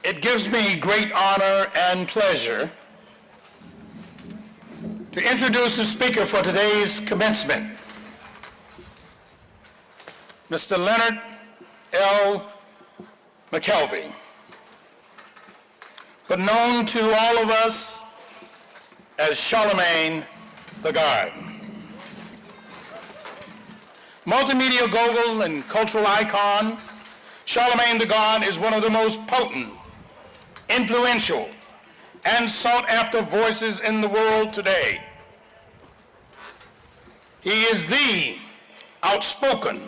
It gives me great honor and pleasure to introduce the speaker for today's commencement, Mr. Leonard L. McKelvey, but known to all of us as Charlamagne the God. Multimedia mogul and cultural icon, Charlamagne the God is one of the most potent, influential, and sought-after voices in the world today. He is the outspoken,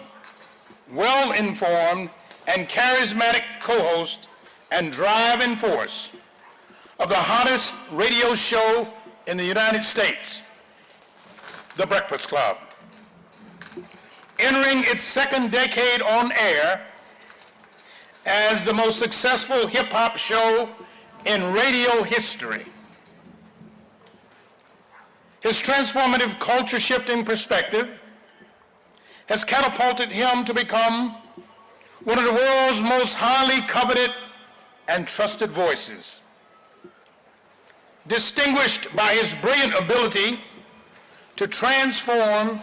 well-informed, and charismatic co-host and driving force of the hottest radio show in the United States, The Breakfast Club. Entering its second decade on air as the most successful hip-hop show in radio history. His transformative culture-shifting perspective has catapulted him to become one of the world's most highly coveted and trusted voices. Distinguished by his brilliant ability to transform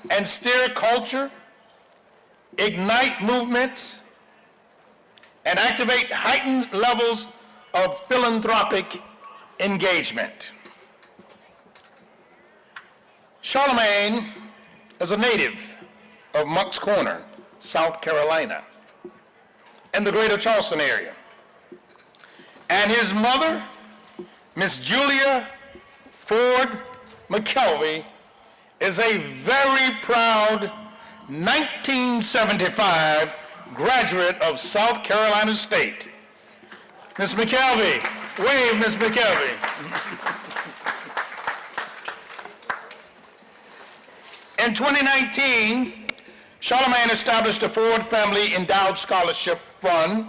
and steer culture, ignite movements, and activate heightened levels of philanthropic engagement. Charlamagne is a native of Moncks Corner, South Carolina, in the greater Charleston area. And his mother, Miss Julia Ford McKelvey, is a very proud 1975 graduate of South Carolina State. Ms. McKelvey, wave, Ms. McKelvey. In 2019, Charlamagne established a Ford Family Endowed Scholarship Fund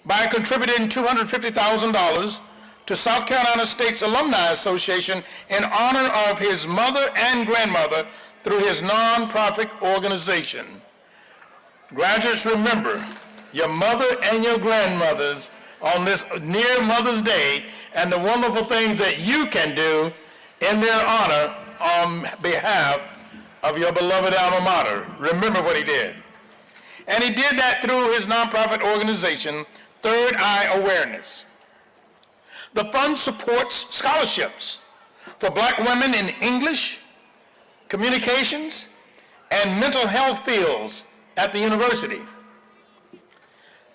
by contributing $250,000 to South Carolina State's Alumni Association in honor of his mother and grandmother through his nonprofit organization. Graduates, remember your mother and your grandmothers on this near Mother's Day and the wonderful things that you can do in their honor on behalf of your beloved alma mater. Remember what he did. And he did that through his nonprofit organization, Third Eye Awareness. The fund supports scholarships for Black women in English, communications, and mental health fields at the university.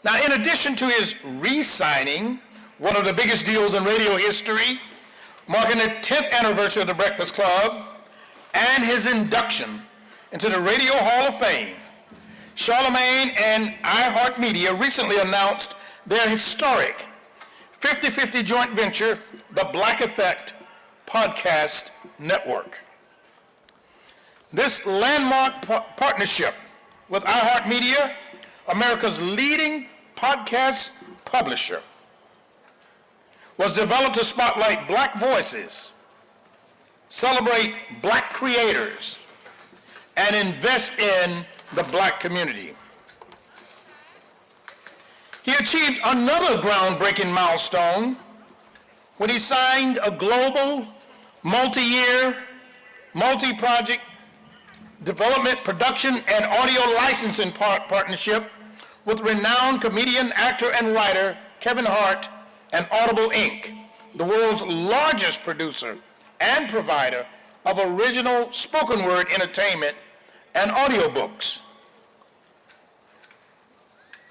Now, in addition to his re-signing one of the biggest deals in radio history, marking the 10th anniversary of the Breakfast Club, and his induction into the Radio Hall of Fame, Charlamagne and iHeartMedia recently announced their historic 50-50 joint venture, the Black Effect Podcast Network. This landmark partnership with iHeartMedia, America's leading podcast publisher, was developed to spotlight Black voices, celebrate Black creators, and invest in the Black community. He achieved another groundbreaking milestone when he signed a global, multi-year, multi-project development, production, and audio licensing partnership with renowned comedian, actor, and writer Kevin Hart and Audible Inc., the world's largest producer and provider of original spoken word entertainment and audiobooks.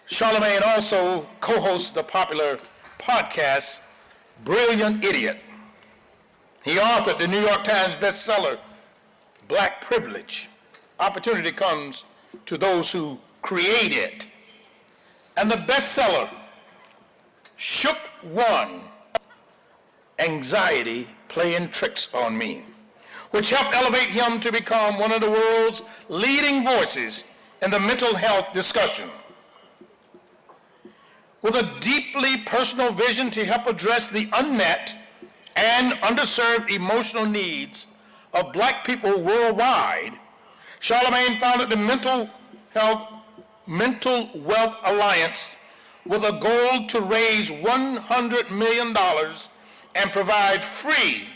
Charlamagne also co-hosts the popular podcast, Brilliant Idiot. He authored the New York Times bestseller, Black Privilege. Opportunity comes to those who create it. And the bestseller, Shook One, Anxiety Playing Tricks on Me, which helped elevate him to become one of the world's leading voices in the mental health discussion. With a deeply personal vision to help address the unmet and underserved emotional needs of Black people worldwide, Charlamagne founded the Mental Wealth Alliance with a goal to raise $100 million and provide free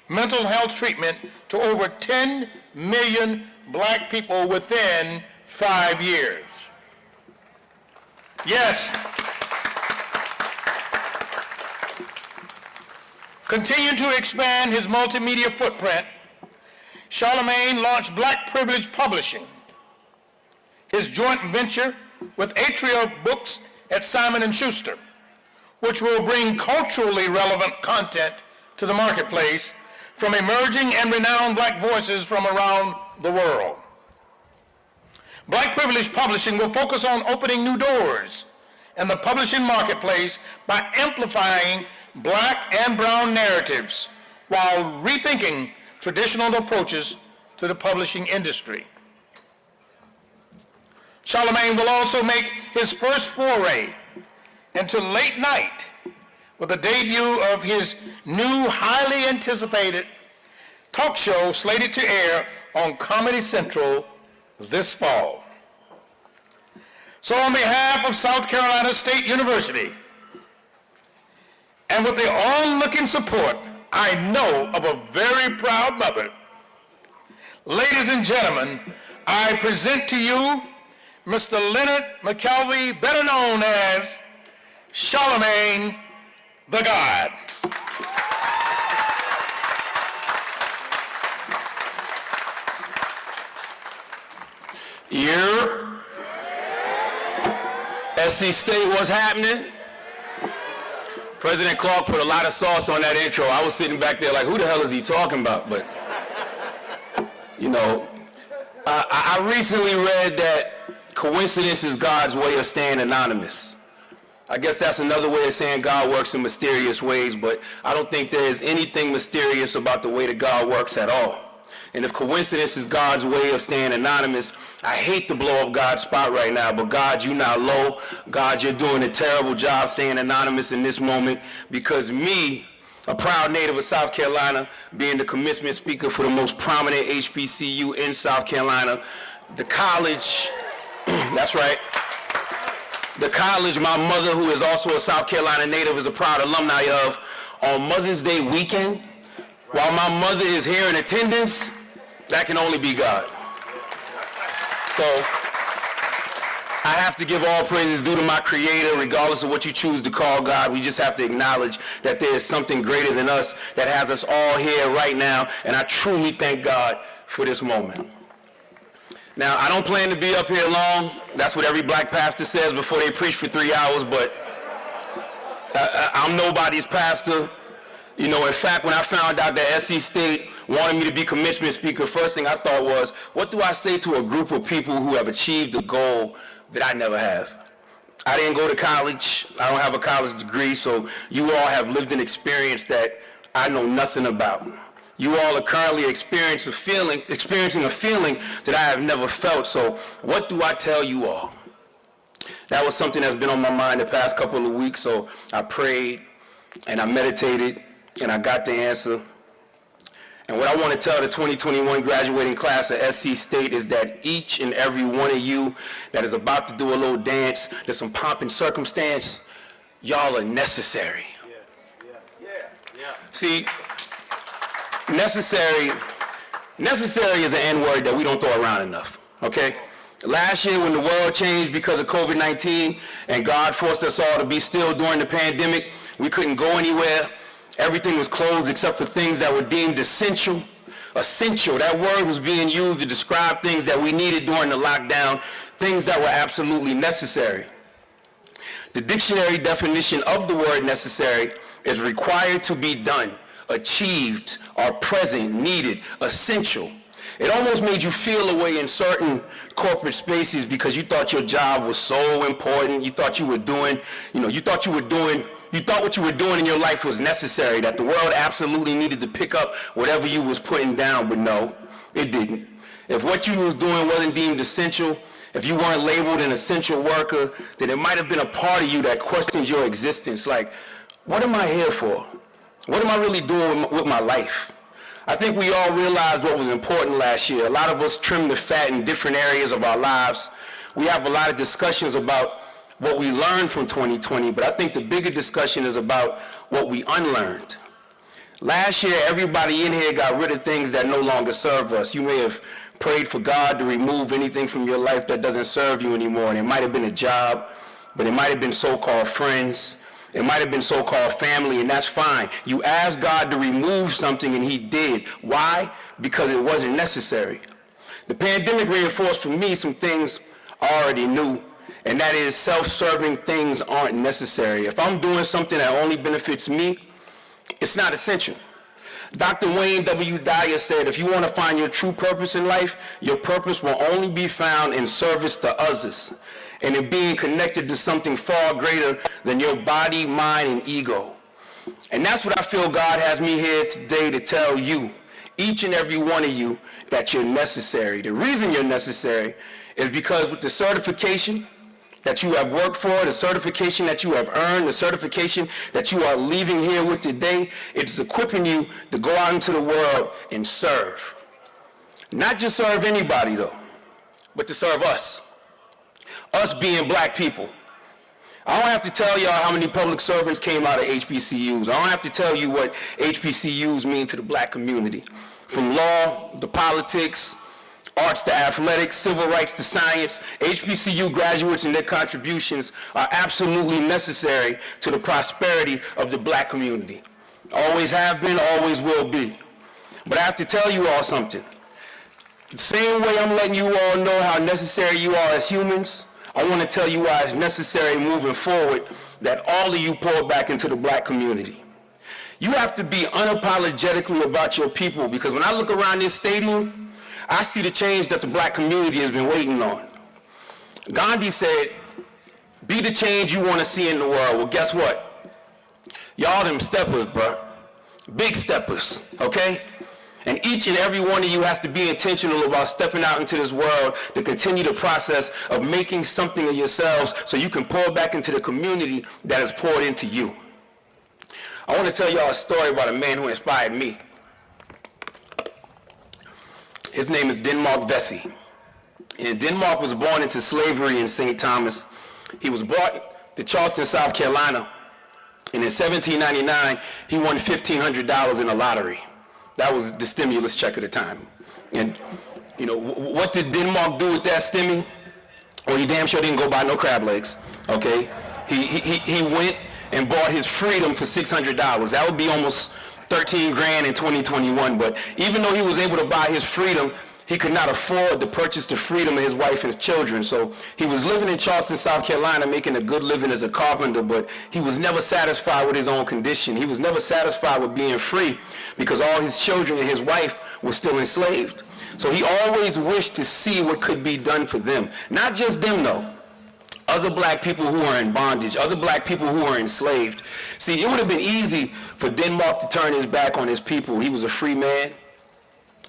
mental health treatment to over 10 million black people within 5 years. Yes. Continuing to expand his multimedia footprint, Charlamagne launched Black Privilege Publishing, his joint venture with Atria Books at Simon & Schuster, which will bring culturally relevant content to the marketplace from emerging and renowned black voices from around the world. Black Privilege Publishing will focus on opening new doors in the publishing marketplace by amplifying black and brown narratives while rethinking traditional approaches to the publishing industry. Charlamagne will also make his first foray into late night with the debut of his new highly anticipated talk show slated to air on Comedy Central this fall. So on behalf of South Carolina State University, and with the onlooking support, I know, of a very proud mother, ladies and gentlemen, I present to you Mr. Leonard McKelvey, better known as Charlamagne the God. SC State, what's happening? President Clark put a lot of sauce on that intro. I was sitting back there like, who the hell is he talking about? But, you know, I recently read that coincidence is God's way of staying anonymous. I guess that's another way of saying God works in mysterious ways, but I don't think there is anything mysterious about the way that God works at all. And if coincidence is God's way of staying anonymous, I hate to blow up God's spot right now, but God, you're not low. God, you're doing a terrible job staying anonymous in this moment, because me, a proud native of South Carolina, being the commencement speaker for the most prominent HBCU in South Carolina, the college, that's right, the college my mother, who is also a South Carolina native, is a proud alumni of, on Mother's Day weekend, while my mother is here in attendance, that can only be God. So I have to give all praises due to my Creator, regardless of what you choose to call God. We just have to acknowledge that there is something greater than us that has us all here right now, and I truly thank God for this moment. Now, I don't plan to be up here long. That's what every black pastor says before they preach for 3 hours, but I'm nobody's pastor. You know, in fact, when I found out that SC State wanted me to be commencement speaker, first thing I thought was, what do I say to a group of people who have achieved a goal that I never have? I didn't go to college. I don't have a college degree, so you all have lived an experience that I know nothing about. You all are currently experiencing a feeling that I have never felt, so what do I tell you all? That was something that's been on my mind the past couple of weeks, so I prayed and I meditated, and I got the answer. And what I want to tell the 2021 graduating class at SC State is that each and every one of you that is about to do a little dance, there's some pomp and circumstance, y'all are necessary. Yeah. See, necessary is an N-word that we don't throw around enough, okay? Last year when the world changed because of COVID-19 and God forced us all to be still during the pandemic, we couldn't go anywhere. Everything was closed except for things that were deemed essential. Essential, that word was being used to describe things that we needed during the lockdown, things that were absolutely necessary. The dictionary definition of the word necessary is required to be done, achieved, or present, needed, essential. It almost made you feel a way in certain corporate spaces because you thought your job was so important. You thought you were doing, you thought what you were doing in your life was necessary, that the world absolutely needed to pick up whatever you was putting down, but no, it didn't. If what you was doing wasn't deemed essential, if you weren't labeled an essential worker, then it might have been a part of you that questioned your existence. Like, what am I here for? What am I really doing with my life? I think we all realized what was important last year. A lot of us trimmed the fat in different areas of our lives. We have a lot of discussions about what we learned from 2020, but I think the bigger discussion is about what we unlearned. Last year, everybody in here got rid of things that no longer serve us. You may have prayed for God to remove anything from your life that doesn't serve you anymore, and it might have been a job, but it might have been so-called friends, it might have been so-called family, and that's fine. You asked God to remove something, and he did. Why? Because it wasn't necessary. The pandemic reinforced for me some things I already knew, and that is self-serving things aren't necessary. If I'm doing something that only benefits me, it's not essential. Dr. Wayne W. Dyer said, if you want to find your true purpose in life, your purpose will only be found in service to others and in being connected to something far greater than your body, mind, and ego. And that's what I feel God has me here today to tell you, each and every one of you, that you're necessary. The reason you're necessary is because with the certification that you have worked for, the certification that you have earned, the certification that you are leaving here with today, it's equipping you to go out into the world and serve. Not just serve anybody though, but to serve us. Us being black people. I don't have to tell y'all how many public servants came out of HBCUs. I don't have to tell you what HBCUs mean to the black community. From law to politics, arts to athletics, civil rights to science, HBCU graduates and their contributions are absolutely necessary to the prosperity of the black community. Always have been, always will be. But I have to tell you all something. The same way I'm letting you all know how necessary you are as humans, I want to tell you why it's necessary moving forward that all of you pour back into the black community. You have to be unapologetically about your people, because when I look around this stadium, I see the change that the black community has been waiting on. Gandhi said, be the change you want to see in the world. Well, guess what? Y'all them steppers, bro. Big steppers, okay? And each and every one of you has to be intentional about stepping out into this world to continue the process of making something of yourselves so you can pour back into the community that has poured into you. I want to tell y'all a story about a man who inspired me. His name is Denmark Vesey. And Denmark was born into slavery in St. Thomas. He was brought to Charleston, South Carolina. And in 1799, he won $1,500 in a lottery. That was the stimulus check at the time. And, you know, what did Denmark do with that stimmy? Well, he damn sure didn't go buy no crab legs, okay? He went and bought his freedom for $600. That would be almost 13 grand in 2021. But even though he was able to buy his freedom, he could not afford to purchase the freedom of his wife and his children. So he was living in Charleston, South Carolina, making a good living as a carpenter, but he was never satisfied with his own condition. He was never satisfied with being free because all his children and his wife were still enslaved. So he always wished to see what could be done for them. Not just them, though. Other black people who are in bondage, other black people who are enslaved. See, it would have been easy for Denmark to turn his back on his people. He was a free man.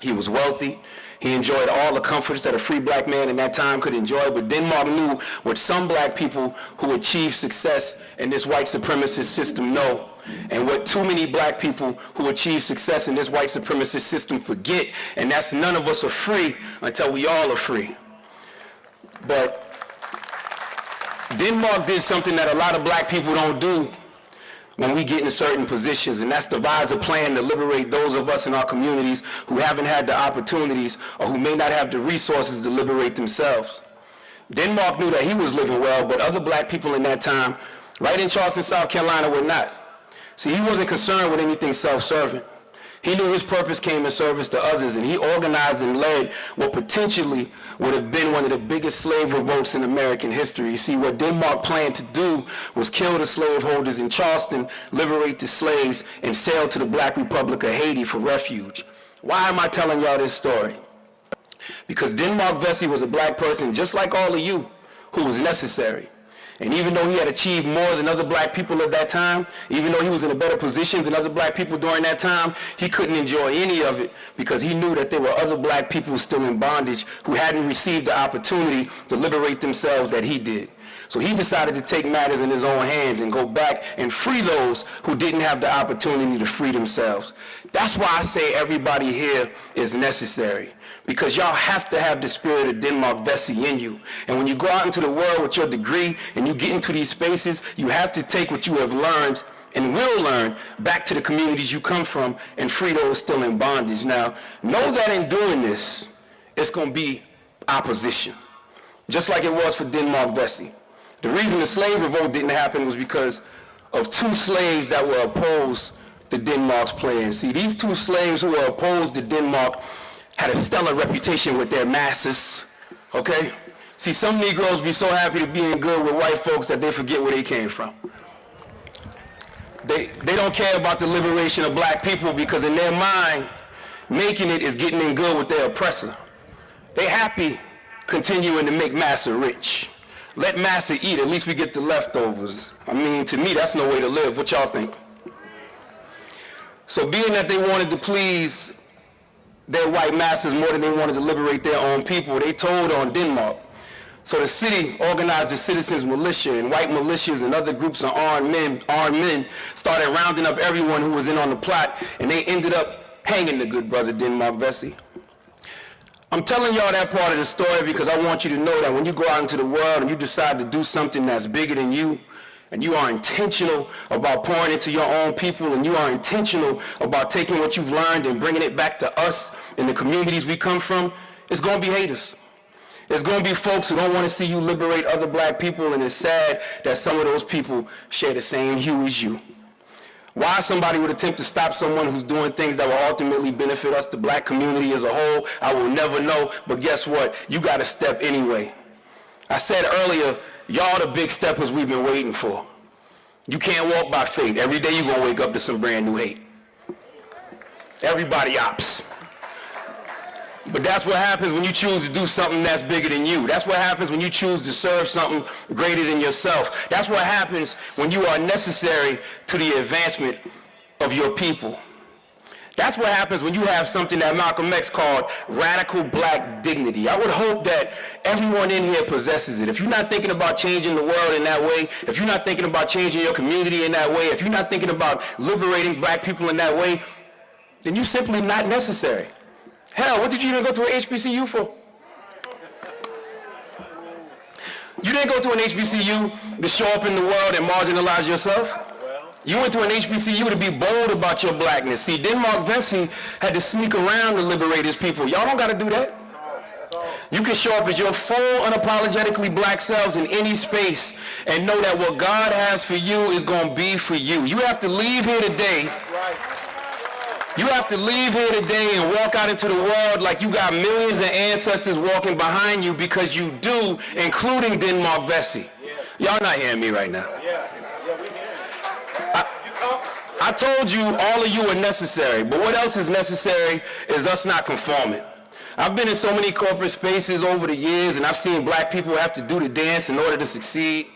He was wealthy. He enjoyed all the comforts that a free black man in that time could enjoy, but Denmark knew what some black people who achieved success in this white supremacist system know, and what too many black people who achieve success in this white supremacist system forget, and that's none of us are free until we all are free. But Denmark did something that a lot of black people don't do when we get in certain positions, and that's devise a plan to liberate those of us in our communities who haven't had the opportunities or who may not have the resources to liberate themselves. Denmark knew that he was living well, but other black people in that time, right in Charleston, South Carolina, were not. See, he wasn't concerned with anything self-serving. He knew his purpose came in service to others, and he organized and led what potentially would have been one of the biggest slave revolts in American history. You see, what Denmark planned to do was kill the slaveholders in Charleston, liberate the slaves, and sail to the Black Republic of Haiti for refuge. Why am I telling y'all this story? Because Denmark Vesey was a black person, just like all of you, who was necessary. And even though he had achieved more than other black people at that time, even though he was in a better position than other black people during that time, he couldn't enjoy any of it because he knew that there were other black people still in bondage who hadn't received the opportunity to liberate themselves that he did. So he decided to take matters in his own hands and go back and free those who didn't have the opportunity to free themselves. That's why I say everybody here is necessary, because y'all have to have the spirit of Denmark Vesey in you. And when you go out into the world with your degree and you get into these spaces, you have to take what you have learned and will learn back to the communities you come from and free those still in bondage. Now, know that in doing this, it's going to be opposition, just like it was for Denmark Vesey. The reason the slave revolt didn't happen was because of two slaves that were opposed to Denmark's plan. See, these two slaves who were opposed to Denmark had a stellar reputation with their masters, okay? See, some Negroes be so happy to be in good with white folks that they forget where they came from. They don't care about the liberation of black people, because in their mind, making it is getting in good with their oppressor. They happy continuing to make massa rich. Let massa eat, at least we get the leftovers. I mean, to me, that's no way to live. What y'all think? So being that they wanted to please their white masters more than they wanted to liberate their own people, they told on Denmark. So the city organized the citizens' militia, and white militias and other groups of armed men started rounding up everyone who was in on the plot, and they ended up hanging the good brother Denmark Vesey. I'm telling y'all that part of the story because I want you to know that when you go out into the world and you decide to do something that's bigger than you, and you are intentional about pouring into your own people, and you are intentional about taking what you've learned and bringing it back to us in the communities we come from, it's going to be haters. It's going to be folks who don't want to see you liberate other black people, and it's sad that some of those people share the same hue as you. Why somebody would attempt to stop someone who's doing things that will ultimately benefit us, the black community as a whole, I will never know, but guess what? You got to step anyway. I said earlier, y'all the big steppers we've been waiting for. You can't walk by faith. Every day you're going to wake up to some brand new hate. Everybody ops. But that's what happens when you choose to do something that's bigger than you. That's what happens when you choose to serve something greater than yourself. That's what happens when you are necessary to the advancement of your people. That's what happens when you have something that Malcolm X called radical black dignity. I would hope that everyone in here possesses it. If you're not thinking about changing the world in that way, if you're not thinking about changing your community in that way, if you're not thinking about liberating black people in that way, then you're simply not necessary. Hell, what did you even go to an HBCU for? You didn't go to an HBCU to show up in the world and marginalize yourself. You went to an HBCU to be bold about your blackness. See, Denmark Vesey had to sneak around to liberate his people. Y'all don't got to do that. You can show up as your full, unapologetically black selves in any space and know that what God has for you is going to be for you. You have to leave here today. You have to leave here today and walk out into the world like you got millions of ancestors walking behind you, because you do, including Denmark Vesey. Y'all not hearing me right now. I told you all of you are necessary, but what else is necessary is us not conforming. I've been in so many corporate spaces over the years, and I've seen black people have to do the dance in order to succeed.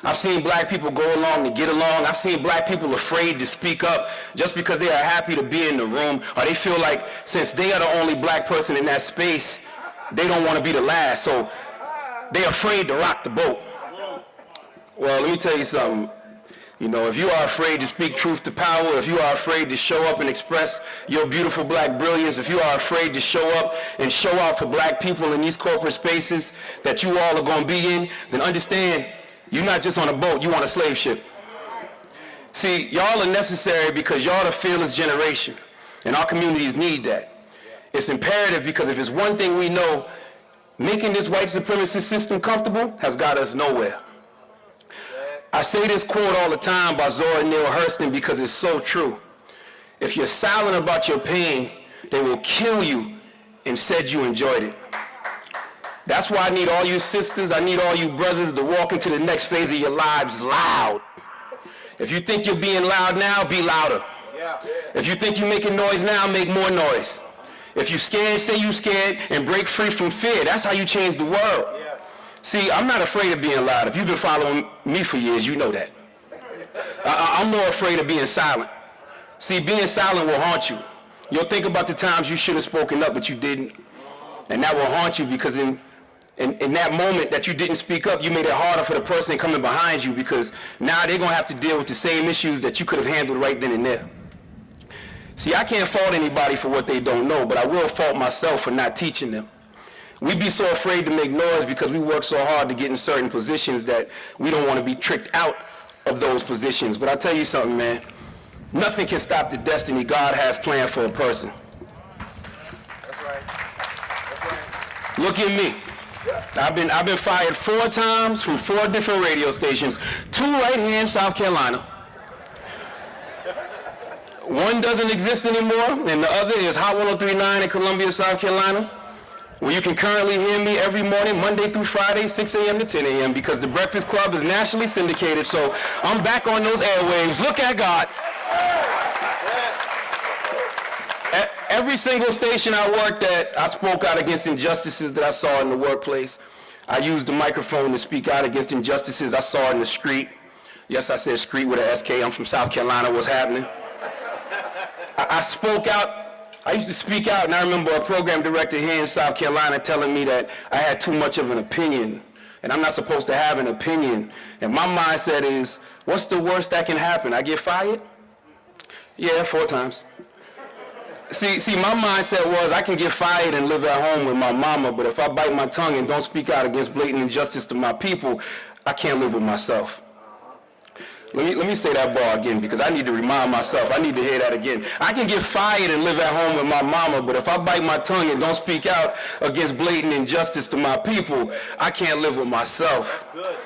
I've seen black people go along to get along. I've seen black people afraid to speak up just because they are happy to be in the room, or they feel like since they are the only black person in that space, they don't want to be the last, so they're afraid to rock the boat. Well, let me tell you something. You know, if you are afraid to speak truth to power, if you are afraid to show up and express your beautiful black brilliance, if you are afraid to show up and show out for black people in these corporate spaces that you all are going to be in, then understand, you're not just on a boat, you're on a slave ship. See, y'all are necessary because y'all the fearless generation, and our communities need that. It's imperative because if it's one thing we know, making this white supremacist system comfortable has got us nowhere. I say this quote all the time by Zora Neale Hurston because it's so true. If you're silent about your pain, they will kill you and said you enjoyed it. That's why I need all you sisters, I need all you brothers to walk into the next phase of your lives loud. If you think you're being loud now, be louder. If you think you're making noise now, make more noise. If you're scared, say you're scared and break free from fear. That's how you change the world. See, I'm not afraid of being loud. If you've been following me for years, you know that. I'm more afraid of being silent. See, being silent will haunt you. You'll think about the times you should have spoken up, but you didn't. And that will haunt you because in And in that moment that you didn't speak up, you made it harder for the person coming behind you, because now they're going to have to deal with the same issues that you could have handled right then and there. See, I can't fault anybody for what they don't know, but I will fault myself for not teaching them. We be so afraid to make noise because we work so hard to get in certain positions that we don't want to be tricked out of those positions. But I'll tell you something, man. Nothing can stop the destiny God has planned for a person. That's right. That's right. Look at me. I've been fired 4 times from 4 different radio stations, 2 right here in South Carolina. One doesn't exist anymore, and the other is Hot 103.9 in Columbia, South Carolina, where you can currently hear me every morning, Monday through Friday, 6 a.m. to 10 a.m., because the Breakfast Club is nationally syndicated, so I'm back on those airwaves. Look at God. Every single station I worked at, I spoke out against injustices that I saw in the workplace. I used the microphone to speak out against injustices I saw in the street. Yes, I said street with an SK. I'm from South Carolina. What's happening? I spoke out. I used to speak out, and I remember a program director here in South Carolina telling me that I had too much of an opinion, and I'm not supposed to have an opinion. And my mindset is, what's the worst that can happen? I get fired? Yeah, 4 times. See, my mindset was I can get fired and live at home with my mama, but if I bite my tongue and don't speak out against blatant injustice to my people, I can't live with myself. Let me say that bar again, because I need to remind myself. I need to hear that again. I can get fired and live at home with my mama, but if I bite my tongue and don't speak out against blatant injustice to my people, I can't live with myself. That's good.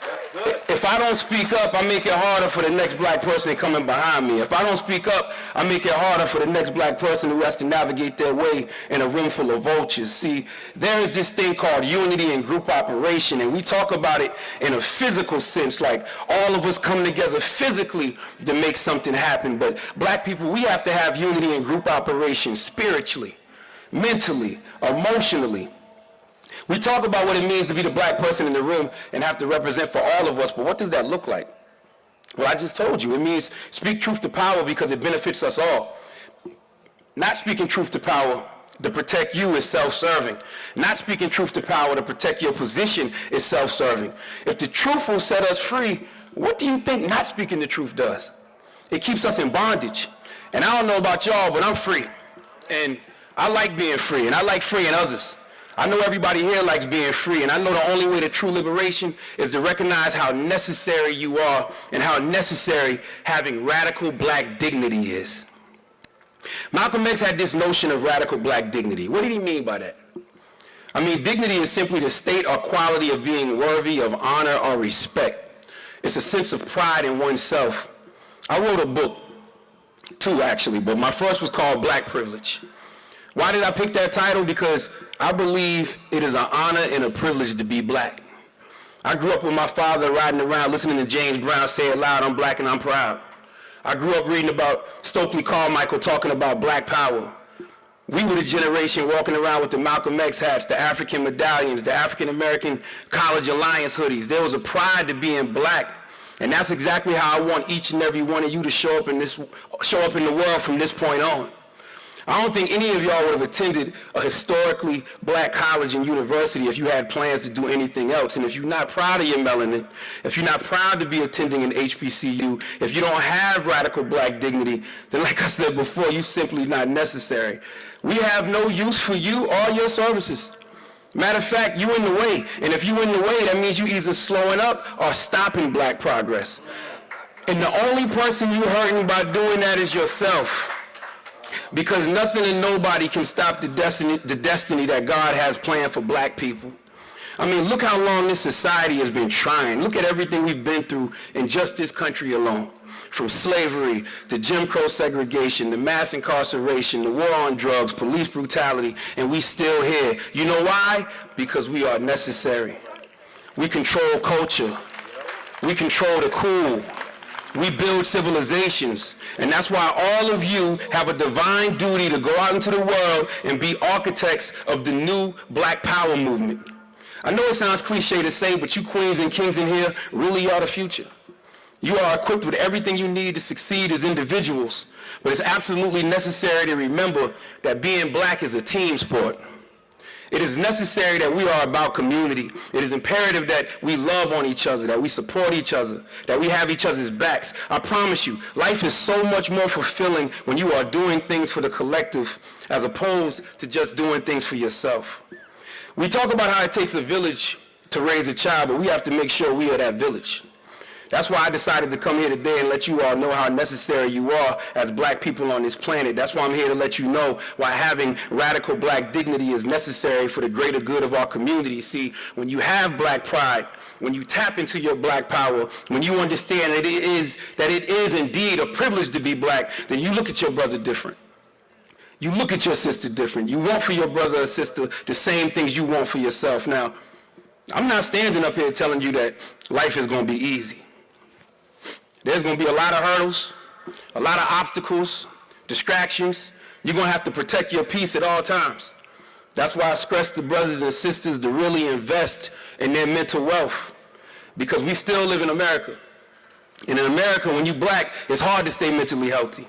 That's good. If I don't speak up, I make it harder for the next black person coming behind me. If I don't speak up, I make it harder for the next black person who has to navigate their way in a room full of vultures. See, there is this thing called unity and group operation, and we talk about it in a physical sense, like all of us come together physically to make something happen. But black people, we have to have unity and group operation spiritually, mentally, emotionally. We talk about what it means to be the black person in the room and have to represent for all of us, but what does that look like? Well, I just told you. It means speak truth to power because it benefits us all. Not speaking truth to power to protect you is self-serving. Not speaking truth to power to protect your position is self-serving. If the truth will set us free, what do you think not speaking the truth does? It keeps us in bondage. And I don't know about y'all, but I'm free. And I like being free, and I like freeing others. I know everybody here likes being free, and I know the only way to true liberation is to recognize how necessary you are and how necessary having radical black dignity is. Malcolm X had this notion of radical black dignity. What did he mean by that? I mean, dignity is simply the state or quality of being worthy of honor or respect. It's a sense of pride in oneself. I wrote a book, 2 actually, but my first was called Black Privilege. Why did I pick that title? Because I believe it is an honor and a privilege to be black. I grew up with my father riding around listening to James Brown say it loud, I'm black and I'm proud. I grew up reading about Stokely Carmichael talking about black power. We were the generation walking around with the Malcolm X hats, the African medallions, the African American College Alliance hoodies. There was a pride to being black. And that's exactly how I want each and every one of you to show up in the world from this point on. I don't think any of y'all would have attended a historically black college and university if you had plans to do anything else. And if you're not proud of your melanin, if you're not proud to be attending an HBCU, if you don't have radical black dignity, then like I said before, you're simply not necessary. We have no use for you or your services. Matter of fact, you in the way. And if you in the way, that means you either slowing up or stopping black progress. And the only person you hurting by doing that is yourself. Because nothing and nobody can stop the destiny that God has planned for black people. I mean, look how long this society has been trying. Look at everything we've been through in just this country alone. From slavery to Jim Crow segregation, to mass incarceration, the war on drugs, police brutality, and we still here. You know why? Because we are necessary. We control culture. We control the cool. We build civilizations, and that's why all of you have a divine duty to go out into the world and be architects of the new black power movement. I know it sounds cliche to say, but you queens and kings in here really are the future. You are equipped with everything you need to succeed as individuals, but it's absolutely necessary to remember that being black is a team sport. It is necessary that we are about community. It is imperative that we love on each other, that we support each other, that we have each other's backs. I promise you, life is so much more fulfilling when you are doing things for the collective as opposed to just doing things for yourself. We talk about how it takes a village to raise a child, but we have to make sure we are that village. That's why I decided to come here today and let you all know how necessary you are as black people on this planet. That's why I'm here to let you know why having radical black dignity is necessary for the greater good of our community. See, when you have black pride, when you tap into your black power, when you understand that it is indeed a privilege to be black, then you look at your brother different. You look at your sister different. You want for your brother or sister the same things you want for yourself. Now, I'm not standing up here telling you that life is going to be easy. There's going to be a lot of hurdles, a lot of obstacles, distractions. You're going to have to protect your peace at all times. That's why I stress to brothers and sisters to really invest in their mental wealth, because we still live in America. And in America, when you're black, it's hard to stay mentally healthy.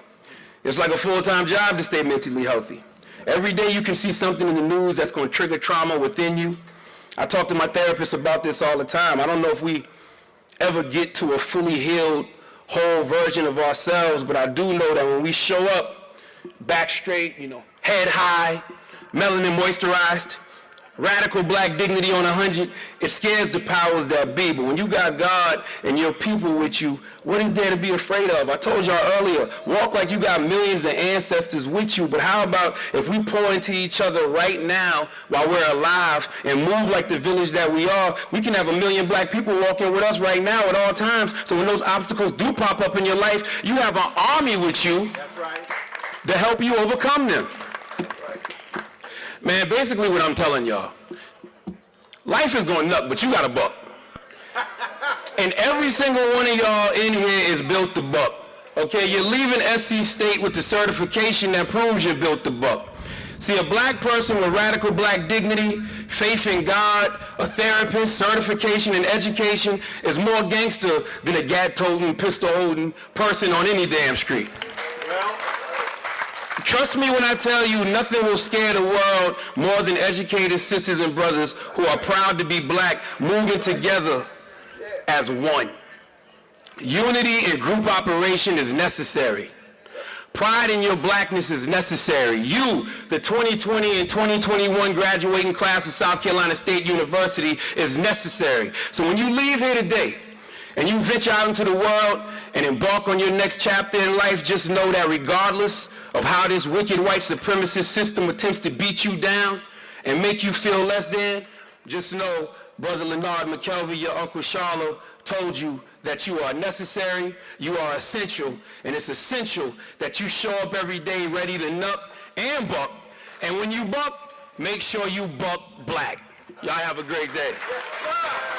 It's like a full-time job to stay mentally healthy. Every day you can see something in the news that's going to trigger trauma within you. I talk to my therapist about this all the time. I don't know if we ever get to a fully healed, whole version of ourselves, but I do know that when we show up back straight, head high, melanin moisturized, radical black dignity on 100, it scares the powers that be. But when you got God and your people with you, what is there to be afraid of? I told y'all earlier, walk like you got millions of ancestors with you, but how about if we pour into each other right now while we're alive and move like the village that we are? We can have 1 million black people walking with us right now at all times, so when those obstacles do pop up in your life, you have an army with you. That's right. To help you overcome them. Man, basically what I'm telling y'all, life is going nuts, but you got a buck. And every single one of y'all in here is built to buck. Okay, you're leaving SC State with the certification that proves you're built to buck. See, a black person with radical black dignity, faith in God, a therapist, certification, and education is more gangster than a gat-toting, pistol-holding person on any damn street. Trust me when I tell you, nothing will scare the world more than educated sisters and brothers who are proud to be black, moving together as one. Unity and group operation is necessary. Pride in your blackness is necessary. You, the 2020 and 2021 graduating class of South Carolina State University, is necessary. So when you leave here today, and you venture out into the world and embark on your next chapter in life, just know that regardless of how this wicked white supremacist system attempts to beat you down and make you feel less than, just know Brother Leonard McKelvey, your Uncle Charla, told you that you are necessary, you are essential, and it's essential that you show up every day ready to nut and buck. And when you buck, make sure you buck black. Y'all have a great day. Yes, sir.